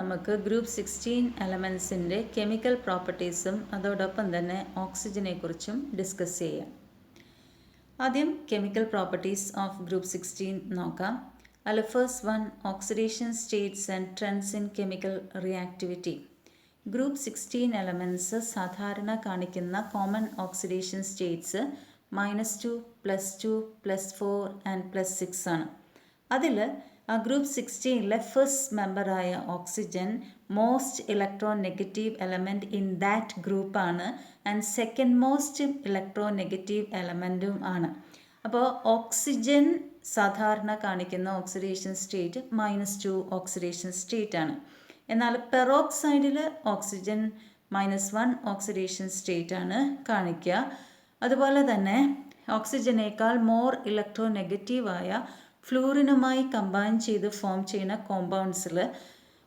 നമുക്ക് group 16 എലമെൻസിൻ്റെ chemical പ്രോപ്പർട്ടീസും അതോടൊപ്പം തന്നെ ഓക്സിജനെ കുറിച്ചും ഡിസ്കസ് ചെയ്യാം. ആദ്യം കെമിക്കൽ പ്രോപ്പർട്ടീസ് ഓഫ് ഗ്രൂപ്പ് 16 നോക്കാം. അതിൽ first one, oxidation States and trends in chemical reactivity. Group 16 elements സാധാരണ കാണിക്കുന്ന കോമൺ ഓക്സിഡേഷൻ സ്റ്റേറ്റ്സ് -2, +2, +4 ആൻഡ് +6 ആണ്. അതിൽ ഗ്രൂപ്പ് 16 ഫസ്റ്റ് മെമ്പറായ oxygen most electron negative element in that ഗ്രൂപ്പാണ് and second most electron negative എലമെൻറ്റും ആണ്. അപ്പോൾ ഓക്സിജൻ സാധാരണ കാണിക്കുന്ന ഓക്സിഡേഷൻ സ്റ്റേറ്റ് -2 ഓക്സിഡേഷൻ സ്റ്റേറ്റ് ആണ്. എന്നാൽ പെറോക്സൈഡിൽ ഓക്സിജൻ -1 ഓക്സിഡേഷൻ സ്റ്റേറ്റ് ആണ് കാണിക്കുക. അതുപോലെ തന്നെ ഓക്സിജനേക്കാൾ മോർ ഇലക്ട്രോ നെഗറ്റീവായ ഫ്ലൂറിനുമായി കമ്പൈൻ ചെയ്ത് ഫോം ചെയ്യുന്ന കോമ്പൗണ്ട്സിൽ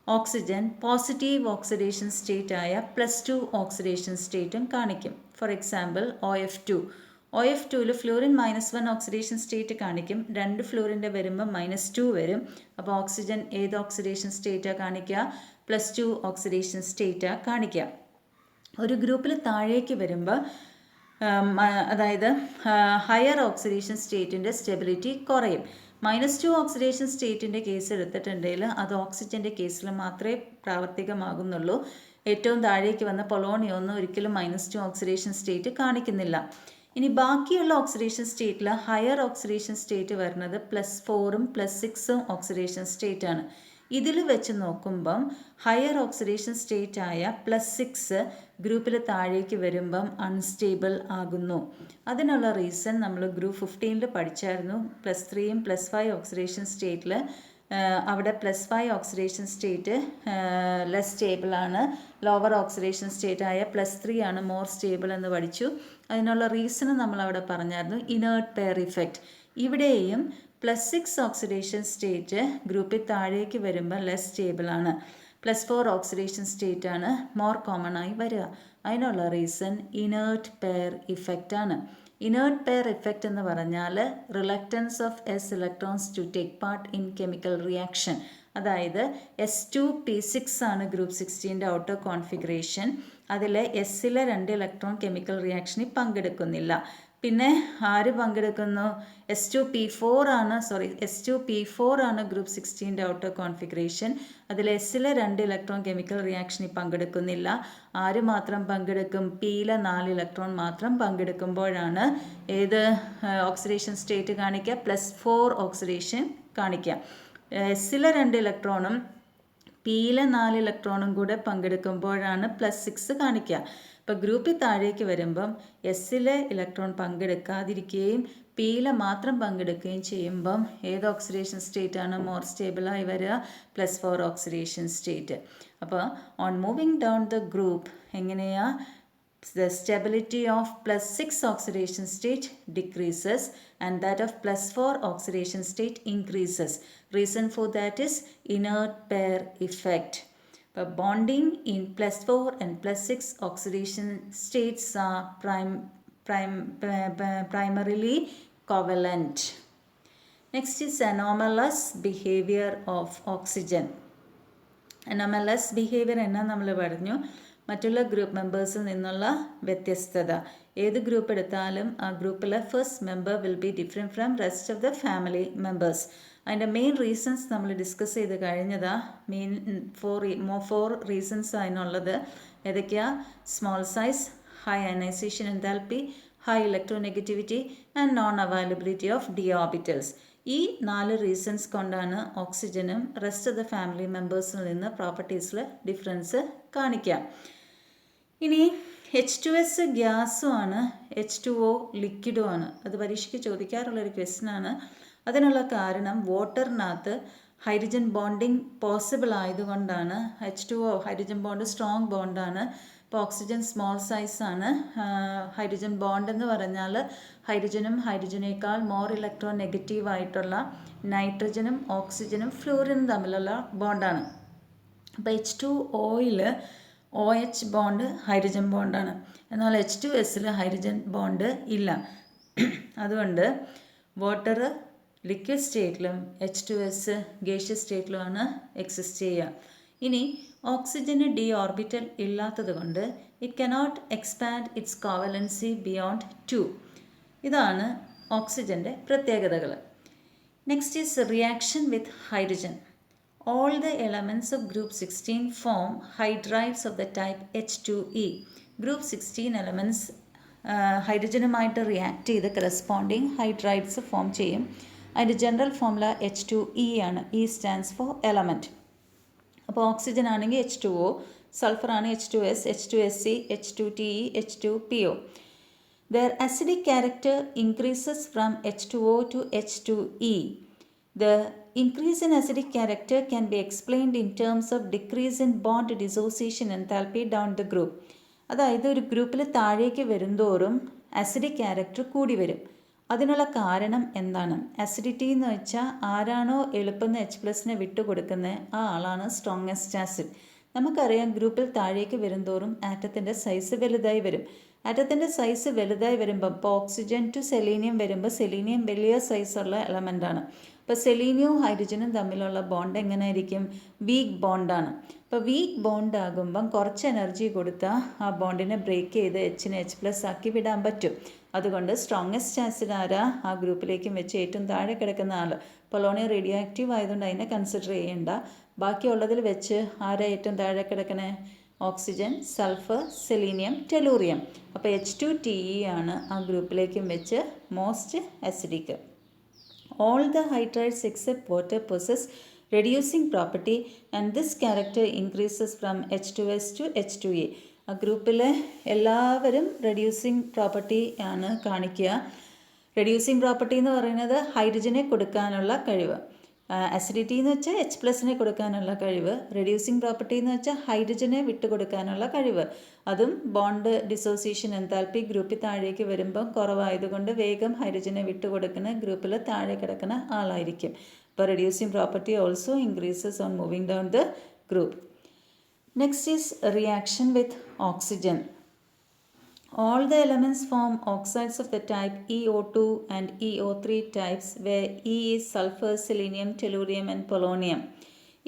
ഓക്സിജൻ പോസിറ്റീവ് ഓക്സിഡേഷൻ സ്റ്റേറ്റ് ആയ +2 ഓക്സിഡേഷൻ സ്റ്റേറ്റും കാണിക്കും. ഫോർ എക്സാമ്പിൾ OF2ൽ ഫ്ലൂറിൻ -1 ഓക്സിഡേഷൻ സ്റ്റേറ്റ് കാണിക്കും. 2 ഫ്ലൂറിൻ്റെ വരുമ്പോൾ -2 വരും. അപ്പോൾ ഓക്സിജൻ ഏത് ഓക്സിഡേഷൻ സ്റ്റേറ്റാണ് കാണിക്കുക? +2 ഓക്സിഡേഷൻ സ്റ്റേറ്റാണ് കാണിക്കുക. ഒരു ഗ്രൂപ്പിൽ താഴേക്ക് വരുമ്പോൾ അതായത് ഹയർ ഓക്സിഡേഷൻ സ്റ്റേറ്റിൻ്റെ സ്റ്റെബിലിറ്റി കുറയും. -2 ഓക്സിഡേഷൻ സ്റ്റേറ്റിൻ്റെ കേസ് എടുത്തിട്ടുണ്ടെങ്കിൽ അത് ഓക്സിജൻ്റെ കേസിൽ മാത്രമേ പ്രാവർത്തികമാകുന്നുള്ളൂ. ഏറ്റവും താഴേക്ക് വന്ന പൊളോണിയം ഒന്നും ഒരിക്കലും -2 ഓക്സിഡേഷൻ സ്റ്റേറ്റ് കാണിക്കുന്നില്ല. ഇനി ബാക്കിയുള്ള ഓക്സിഡേഷൻ സ്റ്റേറ്റിൽ ഹയർ ഓക്സിഡേഷൻ സ്റ്റേറ്റ് വരുന്നത് +4ഉം +6ഉം ഓക്സിഡേഷൻ സ്റ്റേറ്റ് ആണ്. ഇതിൽ വെച്ച് നോക്കുമ്പം ഹയർ ഓക്സിഡേഷൻ സ്റ്റേറ്റ് ആയ +6 ഗ്രൂപ്പിൽ താഴേക്ക് വരുമ്പം അൺസ്റ്റേബിൾ ആകുന്നു. അതിനുള്ള റീസൺ നമ്മൾ ഗ്രൂപ്പ് 15 പഠിച്ചായിരുന്നു. +3ഉം +5 ഓക്സിഡേഷൻ സ്റ്റേറ്റിൽ അവിടെ +5 ഓക്സിഡേഷൻ സ്റ്റേറ്റ് ലെസ് സ്റ്റേബിൾ ആണ്. ലോവർ ഓക്സിഡേഷൻ സ്റ്റേറ്റ് ആയ +3 ആണ് മോർ സ്റ്റേബിൾ എന്ന് പഠിച്ചു. അതിനുള്ള റീസൺ നമ്മളവിടെ പറഞ്ഞായിരുന്നു, ഇനേർട്ട് പെയർ ഇഫക്റ്റ്. ഇവിടെയും +6 ഓക്സിഡേഷൻ സ്റ്റേറ്റ് ഗ്രൂപ്പിൽ താഴേക്ക് വരുമ്പോൾ ലെസ് സ്റ്റേബിൾ ആണ്. +4 ഓക്സിഡേഷൻ സ്റ്റേറ്റ് ആണ് മോർ കോമൺ ആയി വരിക. അതിനുള്ള റീസൺ ഇനേർട്ട് പെയർ ഇഫക്റ്റ് ആണ്. ഇനേർട്ട് പെയർ ഇഫക്റ്റ് എന്ന് പറഞ്ഞാൽ reluctance of S electrons to take part in chemical reaction. അതായത് S2p6 ആണ് ഗ്രൂപ്പ് 16ൻ്റെ ഔട്ടർ കോൺഫിഗറേഷൻ. അതിൽ എസ്സിലെ 2 ഇലക്ട്രോൺ കെമിക്കൽ റിയാക്ഷനിൽ പങ്കെടുക്കുന്നില്ല. പിന്നെ ആര് പങ്കെടുക്കുന്നു? S2p4 ആണ് ഗ്രൂപ്പ് 16ൻ്റെ ഔട്ടർ കോൺഫിഗറേഷൻ. അതിൽ എസ്സിലെ 2 ഇലക്ട്രോൺ കെമിക്കൽ റിയാക്ഷനിൽ പങ്കെടുക്കുന്നില്ല. ആര് മാത്രം പങ്കെടുക്കും? പിയിലെ 4 ഇലക്ട്രോൺ മാത്രം പങ്കെടുക്കുമ്പോഴാണ് ഏത് ഓക്സിഡേഷൻ സ്റ്റേറ്റ് കാണിക്കുക? +4 ഓക്സിഡേഷൻ കാണിക്കുക. എസ്സിലെ 2 ഇലക്ട്രോണും പിയിലെ 4 ഇലക്ട്രോണും കൂടെ പങ്കെടുക്കുമ്പോഴാണ് +6 കാണിക്കുക. ഇപ്പോൾ ഗ്രൂപ്പിൽ താഴേക്ക് വരുമ്പം എസ്സിലെ ഇലക്ട്രോൺ പങ്കെടുക്കാതിരിക്കുകയും പിയിലെ മാത്രം പങ്കെടുക്കുകയും ചെയ്യുമ്പം ഏത് ഓക്സിഡേഷൻ സ്റ്റേറ്റ് ആണ് മോർ സ്റ്റേബിളായി വരിക? +4 ഓക്സിഡേഷൻ സ്റ്റേറ്റ്. അപ്പോൾ on moving down the group എങ്ങനെയാ? The stability of +6 oxidation state decreases and that of +4 oxidation state increases. Reason for that is inert pair effect. But bonding in +4 and +6 oxidation states are primarily covalent. Next is anomalous behavior of oxygen. Anomalous behavior എന്നാ നമ്മൾ പറഞ്ഞു? മറ്റുള്ള group മെമ്പേഴ്സിൽ നിന്നുള്ള വ്യത്യസ്തത. ഏത് group എടുത്താലും ആ ഗ്രൂപ്പിലെ first member will be different from rest of the family members. അതിൻ്റെ മെയിൻ റീസൺസ് നമ്മൾ ഡിസ്കസ് ചെയ്ത് കഴിഞ്ഞതാ. മെയിൻ ഫോർ റീസൺസ് അതിനുള്ളത് ഏതൊക്കെയാ? Small size, high ionisation enthalpy, high electronegativity and non availability of D orbitals. ഈ 4 reasons കൊണ്ടാണ് ഓക്സിജനും rest of the family മെമ്പേഴ്സിൽ നിന്ന് പ്രോപ്പർട്ടീസിൽ difference കാണിക്കുക. ഇനി H2S ഗ്യാസും ആണ്, H2O ലിക്വിഡും ആണ്. അത് പരീക്ഷയ്ക്ക് ചോദിക്കാറുള്ളൊരു ക്വസ്റ്റ്യനാണ്. അതിനുള്ള കാരണം വാട്ടറിനകത്ത് ഹൈഡ്രജൻ ബോണ്ടിങ് പോസിബിൾ ആയതുകൊണ്ടാണ്. H2O ഹൈഡ്രജൻ ബോണ്ട് സ്ട്രോങ് ബോണ്ടാണ്. ഇപ്പോൾ ഓക്സിജൻ സ്മോൾ സൈസാണ്. ഹൈഡ്രജൻ ബോണ്ട് എന്ന് പറഞ്ഞാൽ ഹൈഡ്രജനും ഹൈഡ്രജനേക്കാൾ മോർ ഇലക്ട്രോൺ നെഗറ്റീവ് ആയിട്ടുള്ള നൈട്രജനും ഓക്സിജനും ഫ്ലൂറിനും തമ്മിലുള്ള ബോണ്ടാണ്. അപ്പോൾ H2Oയിൽ OH ബോണ്ട് ഹൈഡ്രജൻ ബോണ്ടാണ്. എന്നാൽ H2Sൽ ഹൈഡ്രജൻ ബോണ്ട് ഇല്ല. അതുകൊണ്ട് വാട്ടർ ലിക്വിഡ് സ്റ്റേറ്റിലും H2S ഗേഷ്യസ് സ്റ്റേറ്റിലുമാണ് എക്സിസ്റ്റ് ചെയ്യുക. ഇനി ഓക്സിജന് ഡി ഓർബിറ്റൽ ഇല്ലാത്തത് കൊണ്ട് it cannot expand its covalency beyond 2. ഇതാണ് ഓക്സിജൻ്റെ പ്രത്യേകതകൾ. Next is reaction with hydrogen. All the elements of group 16 form hydrides of the type H2E. Group 16 elements ഹൈഡ്രജനുമായിട്ട് react ചെയ്ത് കറസ്പോണ്ടിങ് ഹൈഡ്രൈഡ്സ് ഫോം ചെയ്യും. അതിൻ്റെ ജനറൽ ഫോമുല H2E ആണ്. E stands for element. അപ്പോൾ oxygen ആണെങ്കിൽ H2O, sulphur ആണ് H2S, H2SC, H2TE, H2PO. Their acidic character increases from H2O to H2E. The increase in acidic character can be explained in terms of decrease in bond dissociation enthalpy down the group. അതായത് ഒരു ഗ്രൂപ്പിൽ താഴേക്ക് വരുന്തോറും acidic character കൂടി വരും. അതിനുള്ള കാരണം എന്താണ്? Acidity എന്ന് വെച്ചാൽ ആരാണോ എളുപ്പം H+നെ വിട്ടുകൊടുക്കുന്നത് ആ ആളാണ് സ്ട്രോങ്ങസ്റ്റ് ആസിഡ്. നമുക്കറിയാം ഗ്രൂപ്പിൽ താഴേക്ക് വരുന്തോറും ആറ്റത്തിൻ്റെ സൈസ് വലുതായി വരും. ആറ്റത്തിൻ്റെ സൈസ് വലുതായി വരുമ്പോൾ ഇപ്പോൾ ഓക്സിജൻ ടു സെലീനിയം വരുമ്പോൾ സെലീനിയം വലിയ സൈസുള്ള എലമെൻ്റാണ്. അപ്പോൾ സെലീനിയവും ഹൈഡ്രജനും തമ്മിലുള്ള ബോണ്ട് എങ്ങനെയായിരിക്കും? വീക്ക് ബോണ്ടാണ്. അപ്പോൾ വീക്ക് ബോണ്ട് ആകുമ്പം കുറച്ച് എനർജി കൊടുത്താൽ ആ ബോണ്ടിനെ ബ്രേക്ക് ചെയ്ത് Hനെ H+ ആക്കി വിടാൻ പറ്റും. അതുകൊണ്ട് സ്ട്രോങ്ങസ്റ്റ് ആസിഡ് ആരാ ആ ഗ്രൂപ്പിലേക്കും വെച്ച് ഏറ്റവും താഴെ കിടക്കുന്ന ആൾ. പൊളോണിയം റേഡിയോ ആക്റ്റീവ് ആയതുകൊണ്ട് അതിനെ കൺസിഡർ ചെയ്യേണ്ട. ബാക്കിയുള്ളതിൽ വെച്ച് ആരാ ഏറ്റവും താഴെ കിടക്കണേ? Oxygen, sulphur, selenium, tellurium. അപ്പോൾ H2TE ആണ് ആ ഗ്രൂപ്പിലേക്കും വെച്ച് most acidic. All the hydrides except water possess reducing property and this character increases from H2S to H2A. ആ ഗ്രൂപ്പിലെ എല്ലാവരും റെഡ്യൂസിങ് പ്രോപ്പർട്ടി ആണ് കാണിക്കുക. റെഡ്യൂസിങ് പ്രോപ്പർട്ടി എന്ന് പറയുന്നത് ഹൈഡ്രജനെ കൊടുക്കാനുള്ള കഴിവ്. അസിഡിറ്റി എന്ന് വെച്ചാൽ H+നെ കൊടുക്കാനുള്ള കഴിവ്. റെഡ്യൂസിങ് പ്രോപ്പർട്ടി എന്ന് വെച്ചാൽ ഹൈഡ്രജനെ വിട്ടുകൊടുക്കാനുള്ള കഴിവ്. അതും ബോണ്ട് ഡിസോസിയേഷൻ എൻതാൽപ്പി ഗ്രൂപ്പിൽ താഴേക്ക് വരുമ്പം കുറവായതുകൊണ്ട് വേഗം ഹൈഡ്രജനെ വിട്ടുകൊടുക്കുന്ന ഗ്രൂപ്പിൽ താഴെ കിടക്കുന്ന ആളായിരിക്കും. അപ്പോൾ reducing property also increases on moving down the group. Next is reaction with oxygen. All the elements form oxides of the type EO2 and EO3 types where E is sulfur, selenium, tellurium and polonium.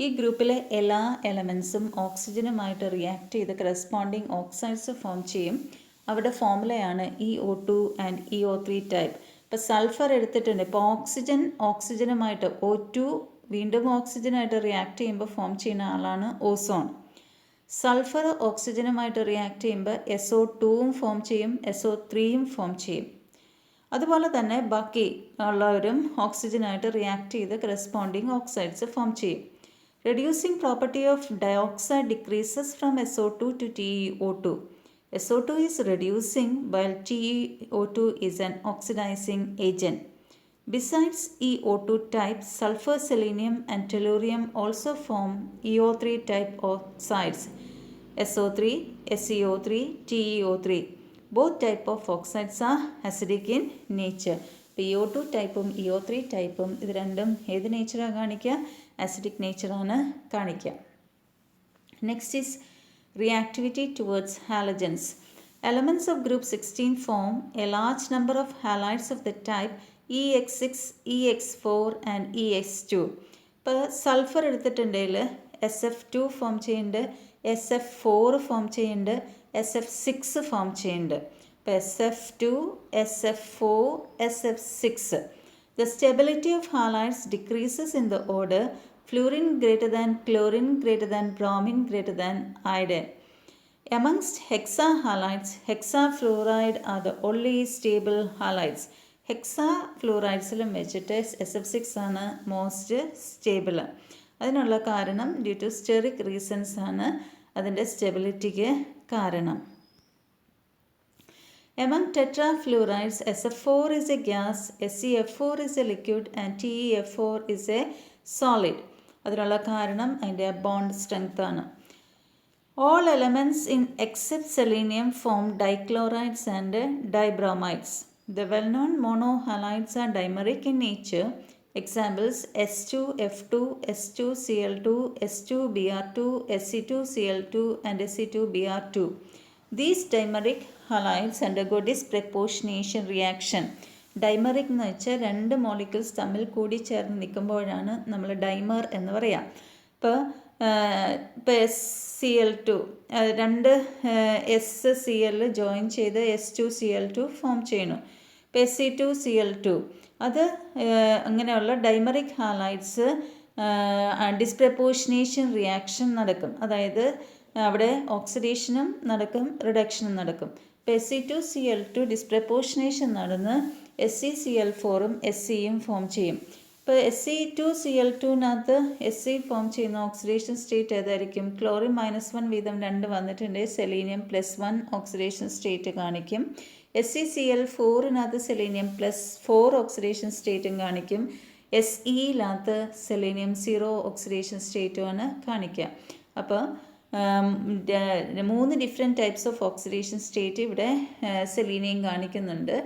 ഈ ഗ്രൂപ്പിലെ എല്ലാ എലമെൻസും ഓക്സിജനുമായിട്ട് react ചെയ്ത് corresponding oxides form ചെയ്യും. അവിടെ ഫോമുലയാണ് EO2 and EO3 type. ഇപ്പോൾ sulphur എടുത്തിട്ടുണ്ട്. ഇപ്പോൾ ഓക്സിജനുമായിട്ട് O2 വീണ്ടും ഓക്സിജനായിട്ട് റിയാക്ട് ചെയ്യുമ്പോൾ ഫോം ചെയ്യുന്ന ആളാണ് ഓസോൺ. സൾഫർ ഓക്സിജനുമായിട്ട് റിയാക്ട് ചെയ്യുമ്പോൾ SO2 ഫോം ചെയ്യും, SO3 ഫോം ചെയ്യും. അതുപോലെ തന്നെ ബാക്കി ഉള്ളവരും ഓക്സിജനായിട്ട് റിയാക്ട് ചെയ്ത് കറസ്പോണ്ടിങ് ഓക്സൈഡ്സ് ഫോം ചെയ്യും. Reducing property of dioxide decreases from SO2 to TeO2. SO2 is reducing while TeO2 is an oxidizing agent. Besides EO2 type, sulfur, selenium and tellurium also form EO3 type oxides, SO3, SeO3, TeO3. Both type of oxides are acidic in nature. EO2 ടൈപ്പും EO3 ടൈപ്പും ഇത് രണ്ടും ഏത് നേച്ചറാണ് കാണിക്കുക? Acidic നേച്ചറാണ് കാണിക്കുക. Next is reactivity towards halogens. Elements of group 16 form a large number of halides of the type EX6, EX4 and EX2. ഇപ്പോൾ sulphur എടുത്തിട്ടുണ്ടെങ്കിൽ SF2 form ചെയ്യുന്നുണ്ട്, SF4 ഫോം ചെയ്യുന്നുണ്ട്, SF6 ഫോം ചെയ്യുന്നുണ്ട്. ഇപ്പോൾ SF2, SF4, SF6. The stability of halides decreases in the order fluorine greater than chlorine greater than bromine greater than iodine. Amongst hexahalides, hexafluoride are the only stable halides. ഹെക്സാഫ്ലൂറൈഡ്സിലും വെച്ചിട്ട് SF6 ആണ് most stable. അതിനുള്ള കാരണം due to steric reasons ആണ് അതിൻ്റെ സ്റ്റെബിലിറ്റിക്ക് കാരണം. Among tetrafluorides, SF4 is a gas, SeF4 is a liquid and TeF4 is a solid. അതിനുള്ള കാരണം അതിൻ്റെ ബോണ്ട് സ്ട്രെങ്ത് ആണ്. All elements in except selenium form dichlorides and dibromides. The well-known monohalides are dimeric in nature. Examples S2F2, S2Cl2, S2Br2, Se2Cl2 and Se2Br2. These dimeric halides undergo disproportionation reaction. Dimeric എന്ന് വെച്ചാൽ രണ്ട് molecules തമ്മിൽ കൂടി ചേർന്ന് നിൽക്കുമ്പോഴാണ് നമ്മൾ dimer എന്ന് പറയാം. ഇപ്പോൾ ഇപ്പോൾ SCl2 രണ്ട് SCl ജോയിൻ ചെയ്ത് S2Cl2 ഫോം ചെയ്യുന്നു. ഇപ്പോൾ Sc2Cl2 അത് അങ്ങനെയുള്ള ഡൈമറിക് ഹാലൈഡ്സ് ഡിസ്പ്രപ്പോർഷനേഷൻ റിയാക്ഷൻ നടക്കും. അതായത് അവിടെ ഓക്സിഡേഷനും നടക്കും, റിഡക്ഷനും നടക്കും. ഇപ്പോൾ Sc2Cl2 ഡിസ്പ്രപ്പോർഷനേഷൻ നടന്ന് SeCl4ഉം Seയും ഫോം ചെയ്യും. ഇപ്പോൾ Sc2Cl2നകത്ത് Se ഫോം ചെയ്യുന്ന ഓക്സിഡേഷൻ സ്റ്റേറ്റ് ഏതായിരിക്കും? ക്ലോറിൻ -1 വീതം 2 വന്നിട്ടുണ്ട്, സെലീനിയം +1 ഓക്സിഡേഷൻ സ്റ്റേറ്റ് കാണിക്കും. SeCl4നകത്ത് സെലീനിയം +4 ഓക്സിഡേഷൻ സ്റ്റേറ്റും കാണിക്കും. Seയിനകത്ത് സെലീനിയം 0 ഓക്സിഡേഷൻ സ്റ്റേറ്റുമാണ് കാണിക്കുക. അപ്പോൾ 3 different types of oxidation state ഇവിടെ സെലീനിയം കാണിക്കുന്നുണ്ട്.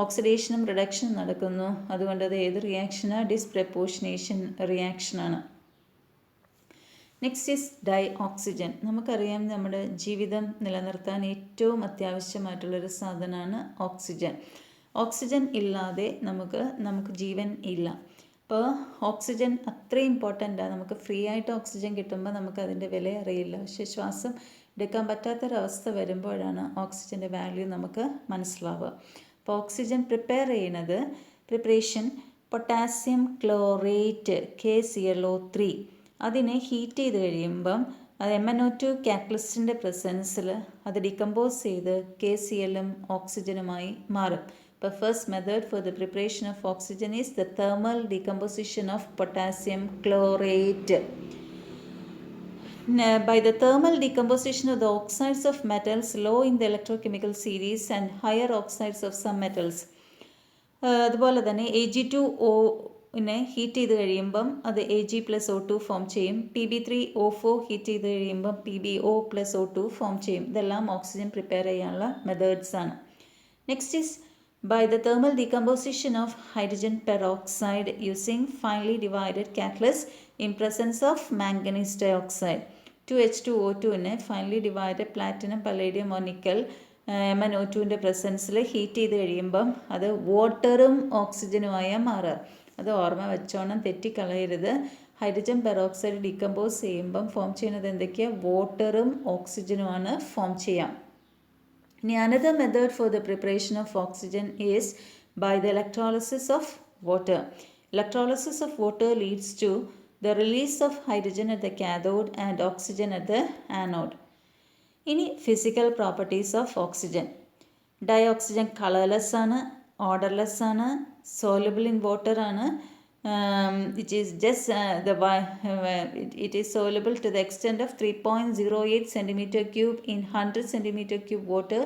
ഓക്സിഡേഷനും റിഡക്ഷനും നടക്കുന്നു. അതുകൊണ്ട് അത് ഏത് റിയാക്ഷനാണ്? ഡിസ്പ്രപ്പോർഷനേഷൻ റിയാക്ഷനാണ്. Next is dioxygen. നമുക്കറിയാം നമ്മുടെ ജീവിതം നിലനിർത്താൻ ഏറ്റവും അത്യാവശ്യമായിട്ടുള്ളൊരു സാധനമാണ് ഓക്സിജൻ. ഓക്സിജൻ ഇല്ലാതെ നമുക്ക് ജീവൻ ഇല്ല. അപ്പോൾ ഓക്സിജൻ അത്രയും ഇമ്പോർട്ടൻ്റാണ്. നമുക്ക് ഫ്രീ ആയിട്ട് ഓക്സിജൻ കിട്ടുമ്പോൾ നമുക്കതിൻ്റെ വില അറിയില്ല. പക്ഷേ ശ്വാസം എടുക്കാൻ പറ്റാത്തൊരവസ്ഥ വരുമ്പോഴാണ് ഓക്സിജൻ്റെ വാല്യൂ നമുക്ക് മനസ്സിലാവുക. അപ്പോൾ ഓക്സിജൻ പ്രിപ്പയർ ചെയ്യുന്നത് പ്രിപ്പറേഷൻ പൊട്ടാസ്യം ക്ലോറേറ്റ് KClO3 അതിനെ ഹീറ്റ് ചെയ്ത് കഴിയുമ്പം അത് MnO2 കാറ്റലിസ്റ്റിൻ്റെ പ്രസൻസിൽ അത് ഡികമ്പോസ് ചെയ്ത് KClഉം ഓക്സിജനുമായി മാറും. ഇപ്പോൾ first method for the preparation of oxygen is the thermal decomposition of potassium chlorate. By the thermal decomposition of the oxides of metals low in the electrochemical series and higher oxides of some metals. അതുപോലെ തന്നെ Ag2O heat ചെയ്ത് കഴിയുമ്പം അത് Ag+O2 form ചെയ്യും. Pb3O4 heat ചെയ്ത് കഴിയുമ്പം PbO+O2 form ചെയ്യും. ഇതെല്ലാം ഓക്സിജൻ പ്രിപ്പയർ ചെയ്യാനുള്ള മെത്തേഡ്സ് ആണ്. Next is by the thermal decomposition of hydrogen peroxide using finely divided catalyst in presence of manganese dioxide. 2H2O2നെ finely divided platinum, palladium or nickel MnO2ൻ്റെ പ്രസൻസിൽ heat ചെയ്ത് കഴിയുമ്പം അത് വാട്ടറും ഓക്സിജനുമായി മാറുക. അത് ഓർമ്മ വെച്ചോണം, തെറ്റിക്കളയരുത്. ഹൈഡ്രജൻ പെറോക്സൈഡ് ഡീകമ്പോസ് ചെയ്യുമ്പം ഫോം ചെയ്യുന്നത് എന്തൊക്കെയാണ്? വാട്ടറും ഓക്സിജനുമാണ് ഫോം ചെയ്യാം. Another method for the preparation of oxygen is by the electrolysis of water. Electrolysis of water leads to the release of hydrogen at the cathode and oxygen at the anode. ഇനി physical properties of oxygen. Dioxygen colorless ആണ്, odorless ആണ്, soluble in water ആണ്. It is soluble to the extent of 3.08 cm3 in 100 cm3 water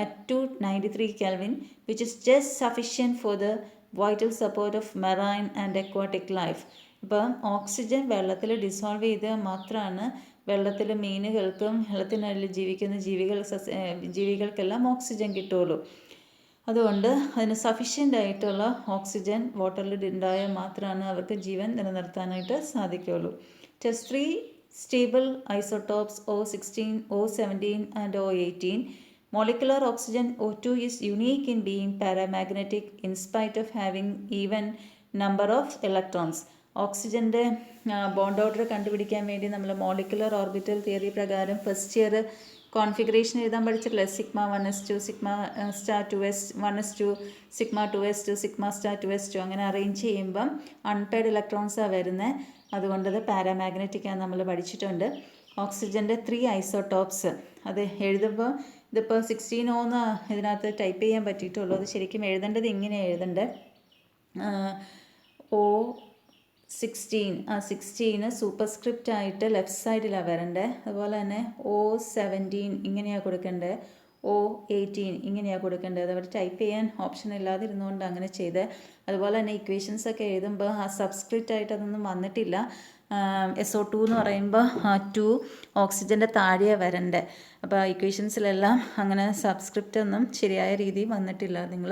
at 293 Kelvin, which is just sufficient for the vital support of marine and aquatic life. ഇപ്പം oxygen വെള്ളത്തിൽ dissolve ചെയ്താൽ മാത്രമാണ് വെള്ളത്തിൽ മീനുകൾക്കും വെള്ളത്തിനുള്ളിൽ ജീവിക്കുന്ന ജീവികൾക്കെല്ലാം oxygen കിട്ടുള്ളൂ. അതുകൊണ്ട് അതിന് സഫീഷ്യൻ്റ് ആയിട്ടുള്ള ഓക്സിജൻ വാട്ടറിൽ ഉണ്ടായാൽ മാത്രമാണ് അവർക്ക് ജീവൻ നിലനിർത്താനായിട്ട് സാധിക്കുകയുള്ളൂ. Test 3 stable isotopes O16, O17 and O18. Molecular oxygen O2 is unique in being paramagnetic in spite of having even number of electrons. ഓക്സിജൻ്റെ ബോണ്ട് ഓർഡർ കണ്ടുപിടിക്കാൻ വേണ്ടി നമ്മൾ മോളിക്കുലർ ഓർബിറ്റൽ തിയറി പ്രകാരം ഫസ്റ്റ് ഇയർ കോൺഫിഗറേഷൻ എഴുതാൻ പഠിച്ചിട്ടില്ല. σ1s2, σ*2s 1s2, σ2s2, σ*2s2 അങ്ങനെ arrange ചെയ്യുമ്പം unpaired ഇലക്ട്രോൺസാണ് വരുന്നത്. അതുകൊണ്ടത് പാരാമാഗ്നറ്റിക്കാണ് നമ്മൾ പഠിച്ചിട്ടുണ്ട്. ഓക്സിജൻ്റെ 3 ഐസോടോപ്സ് അത് എഴുതുമ്പോൾ ഇതിപ്പോൾ 16O എന്ന് ഇതിനകത്ത് ടൈപ്പ് ചെയ്യാൻ പറ്റിയിട്ടുള്ളൂ. അത് ശരിക്കും എഴുതേണ്ടത് ഇങ്ങനെ എഴുതേണ്ടത് O16 16 സൂപ്പർസ്ക്രിപ്റ്റ് ആയിട്ട് ലെഫ്റ്റ് സൈഡിലാണ് വരേണ്ടത്. അതുപോലെ തന്നെ O17 ഇങ്ങനെയാണ് കൊടുക്കേണ്ടത്, O18 ഇങ്ങനെയാണ് കൊടുക്കേണ്ടത്. അവർ ടൈപ്പ് ചെയ്യാൻ ഓപ്ഷൻ ഇല്ലാതെ ഇരുന്നുകൊണ്ട് അങ്ങനെ ചെയ്ത്. അതുപോലെ തന്നെ ഇക്വേഷൻസ് ഒക്കെ എഴുതുമ്പോൾ ആ സബ്സ്ക്രിപ്റ്റ് ആയിട്ട് അതൊന്നും വന്നിട്ടില്ല. SO2 എന്ന് പറയുമ്പോൾ 2 ഓക്സിജൻ്റെ താഴെയാണ് വരേണ്ടത്. അപ്പോൾ ഇക്വേഷൻസിലെല്ലാം അങ്ങനെ സബ്സ്ക്രിപ്റ്റ് ഒന്നും ശരിയായ രീതിയിൽ വന്നിട്ടില്ല. നിങ്ങൾ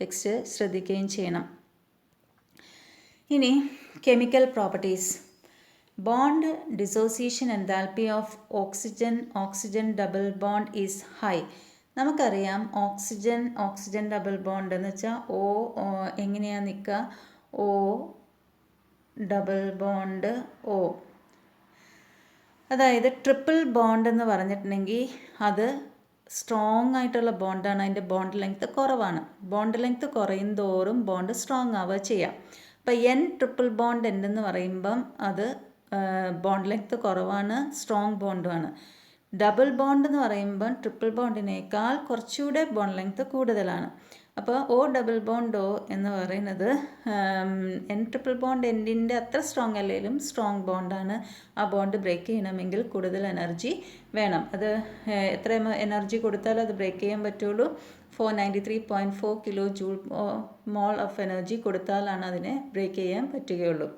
ടെക്സ്റ്റ് ശ്രദ്ധിക്കുകയും ചെയ്യണം. ഇനി chemical properties. Bond dissociation enthalpy of oxygen double bond is high. നമുക്കറിയാം ഓക്സിജൻ ഡബിൾ ബോണ്ട് എന്ന് വെച്ചാൽ എങ്ങനെയാണ് നിൽക്കുക? O double bond O. അതായത് ട്രിപ്പിൾ ബോണ്ട് എന്ന് പറഞ്ഞിട്ടുണ്ടെങ്കിൽ അത് സ്ട്രോങ് ആയിട്ടുള്ള ബോണ്ടാണ്, അതിൻ്റെ ബോണ്ട് ലെങ്ത് കുറവാണ്. ബോണ്ട് ലെങ്ത് കുറയും തോറും ബോണ്ട് സ്ട്രോങ് ആവുക ചെയ്യാം. അപ്പോൾ എൻ ട്രിപ്പിൾ ബോണ്ട് എന്ന് പറയുമ്പം അത് ബോണ്ട് ലെങ്ത് കുറവാണ്, സ്ട്രോങ് ബോണ്ടുമാണ്. ഡബിൾ ബോണ്ട് എന്ന് പറയുമ്പം ട്രിപ്പിൾ ബോണ്ടിനേക്കാൾ കുറച്ചുകൂടെ ബോണ്ട് ലെങ്ത് കൂടുതലാണ്. അപ്പോൾ ഓ ഡബിൾ ബോണ്ട് ഓ എന്ന് പറയുന്നത് എൻ ട്രിപ്പിൾ ബോണ്ട് എൻഡിൻ്റെ അത്ര സ്ട്രോങ് അല്ലെങ്കിലും സ്ട്രോങ് ബോണ്ടാണ്. ആ ബോണ്ട് ബ്രേക്ക് ചെയ്യണമെങ്കിൽ കൂടുതൽ എനർജി വേണം. അത് എത്ര എനർജി കൊടുത്താലും അത് ബ്രേക്ക് ചെയ്യാൻ പറ്റുള്ളൂ. 493.4 kilo joule mole of energy കൊടുത്താലാണ് അതിനെ ബ്രേക്ക് ചെയ്യാൻ പറ്റുകയുള്ളൂ.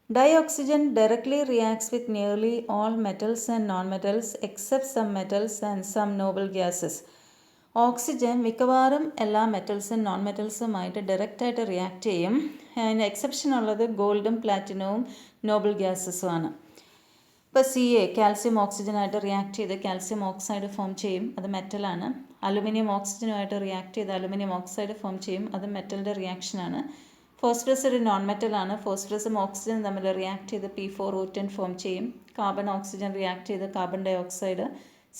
Dioxygen directly reacts with nearly all metals and non-metals except some metals and some noble gases. Oxygen മിക്കവാറും എല്ലാ മെറ്റൽസും നോൺ മെറ്റൽസുമായിട്ട് ഡയറക്റ്റായിട്ട് റിയാക്ട് ചെയ്യും. അതിന് എക്സെപ്ഷൻ ഉള്ളത് ഗോൾഡും പ്ലാറ്റിനവും നോബിൾ ഗ്യാസസുമാണ്. ഇപ്പോൾ CA കാൽസ്യം ഓക്സിജനായിട്ട് റിയാക്ട് ചെയ്ത് കാൽസ്യം ഓക്സൈഡ് ഫോം ചെയ്യും, അത് മെറ്റലാണ്. അലുമിനിയം ഓക്സിജനുമായിട്ട് റിയാക്ട് ചെയ്ത് അലുമിനിയം ഓക്സൈഡ് ഫോം ചെയ്യും, അത് മെറ്റലിൻ്റെ റിയാക്ഷനാണ്. ഫോസ്ഫറസ് ഒരു നോൺ മെറ്റലാണ്. ഫോസ്ഫറസും ഓക്സിജനും തമ്മിൽ റിയാക്ട് ചെയ്ത് P4O10 ഫോം ചെയ്യും. കാർബൺ ഓക്സിജൻ റിയാക്ട് ചെയ്ത് കാർബൺ ഡൈ ഓക്സൈഡ്.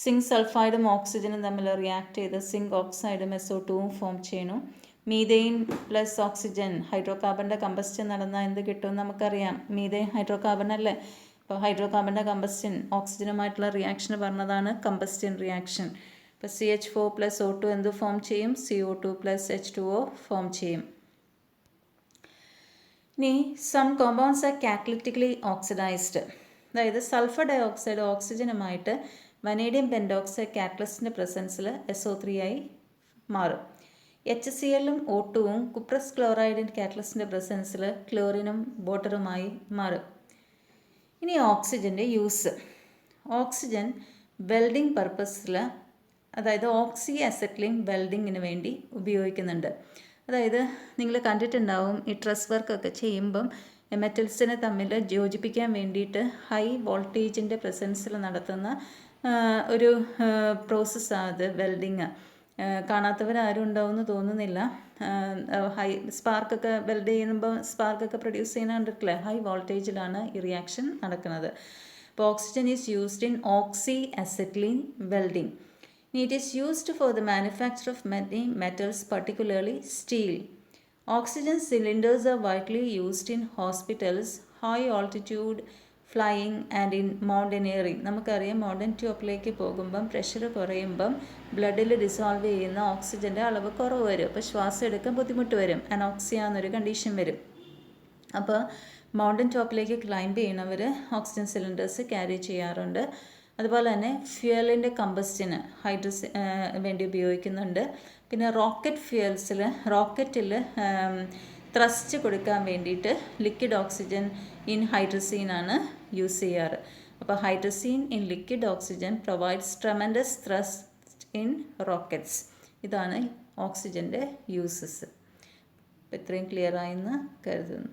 സിങ്ക് സൾഫൈഡും ഓക്സിജനും തമ്മിൽ റിയാക്ട് ചെയ്ത് സിങ്ക് ഓക്സൈഡും SO2 ഫോം ചെയ്യുന്നു. മീതെയിൻ പ്ലസ് ഓക്സിജൻ ഹൈഡ്രോ കാർബണിൻ്റെ കമ്പസ്റ്റൻ നടന്നാൽ എന്ത് കിട്ടും നമുക്കറിയാം. മീതെയിൻ ഹൈഡ്രോ കാർബൺ അല്ലേ. അപ്പോൾ ഹൈഡ്രോ കാർബണിൻ്റെ കമ്പസ്റ്റൻ ഓക്സിജനുമായിട്ടുള്ള റിയാക്ഷൻ പറഞ്ഞതാണ് കമ്പസ്റ്റൻ റിയാക്ഷൻ. ഇപ്പോൾ CH4 പ്ലസ് O2 എന്ത് ഫോം ചെയ്യും? CO2 പ്ലസ് H2O ഫോം ചെയ്യും. ഇനി some compounds are catalytically oxidised. അതായത് സൾഫർ ഡൈ ഓക്സൈഡ് ഓക്സിജനുമായിട്ട് വനേഡിയം പെൻഡോക്സൈഡ് കാറ്റലിസ്റ്റിൻ്റെ പ്രസൻസിൽ SO3 ആയി മാറും. HCl-ഉം O2-ഉം കുപ്രസ് ക്ലോറൈഡിൻ്റെ കാറ്റലിസ്റ്റിൻ്റെ പ്രസൻസിൽ ക്ലോറിനും വാട്ടറുമായി മാറും. ഇനി ഓക്സിജൻ്റെ യൂസ്. ഓക്സിജൻ വെൽഡിംഗ് പർപ്പസിൽ, അതായത് ഓക്സി അസെറ്റിലിൻ വെൽഡിങ്ങിന് വേണ്ടി ഉപയോഗിക്കുന്നുണ്ട്. അതായത് നിങ്ങൾ കണ്ടിട്ടുണ്ടാവും ഈ ട്രസ് വർക്കൊക്കെ ചെയ്യുമ്പം മെറ്റൽസിനെ തമ്മിൽ യോജിപ്പിക്കാൻ വേണ്ടിയിട്ട് ഹൈ വോൾട്ടേജിൻ്റെ പ്രസൻസിൽ നടത്തുന്ന ഒരു പ്രോസസ്സാണ് അത് വെൽഡിങ്. കാണാത്തവരാരും ഉണ്ടാവുമെന്ന് തോന്നുന്നില്ല. സ്പാർക്കൊക്കെ വെൽഡ് ചെയ്യുമ്പോൾ സ്പാർക്കൊക്കെ പ്രൊഡ്യൂസ് ചെയ്യുന്ന കണ്ടിട്ടില്ലേ, ഹൈ വോൾട്ടേജിലാണ് ഈ റിയാക്ഷൻ നടക്കുന്നത്. അപ്പോൾ oxygen is used in oxy acetylene welding. It is used for the manufacture of many metals, particularly steel. Oxygen cylinders are widely used in hospitals, high altitude flying and in mountaineering. നമുക്കറിയാം mountain ടോപ്പിലേക്ക് പോകുമ്പം pressure കുറയുമ്പം ബ്ലഡിൽ dissolve ചെയ്യുന്ന ഓക്സിജൻ്റെ അളവ് കുറവ് വരും. അപ്പോൾ ശ്വാസം എടുക്കാൻ ബുദ്ധിമുട്ട് വരും, അനോക്സിയ എന്നൊരു കണ്ടീഷൻ വരും. അപ്പോൾ മൗണ്ടൻ ടോപ്പിലേക്ക് ക്ലൈംബ് ചെയ്യുന്നവർ ഓക്സിജൻ സിലിണ്ടേഴ്സ് ക്യാരി ചെയ്യാറുണ്ട്. അതുപോലെ തന്നെ ഫ്യൂവലിൻ്റെ കമ്പസ്റ്റിന് വേണ്ടി ഉപയോഗിക്കുന്നുണ്ട്. പിന്നെ റോക്കറ്റ് ഫ്യൂവൽസിൽ റോക്കറ്റിൽ ത്രസ്റ്റ് കൊടുക്കാൻ വേണ്ടിയിട്ട് ലിക്വിഡ് ഓക്സിജൻ ഇൻ ഹൈഡ്രസീനാണ് യൂസ് ചെയ്യാറ്. അപ്പോൾ hydrazine in liquid oxygen provides tremendous thrust in rockets. ഇതാണ് ഓക്സിജൻ്റെ യൂസസ്. അപ്പോൾ ഇത്രയും ക്ലിയർ ആയെന്ന് കരുതുന്നു.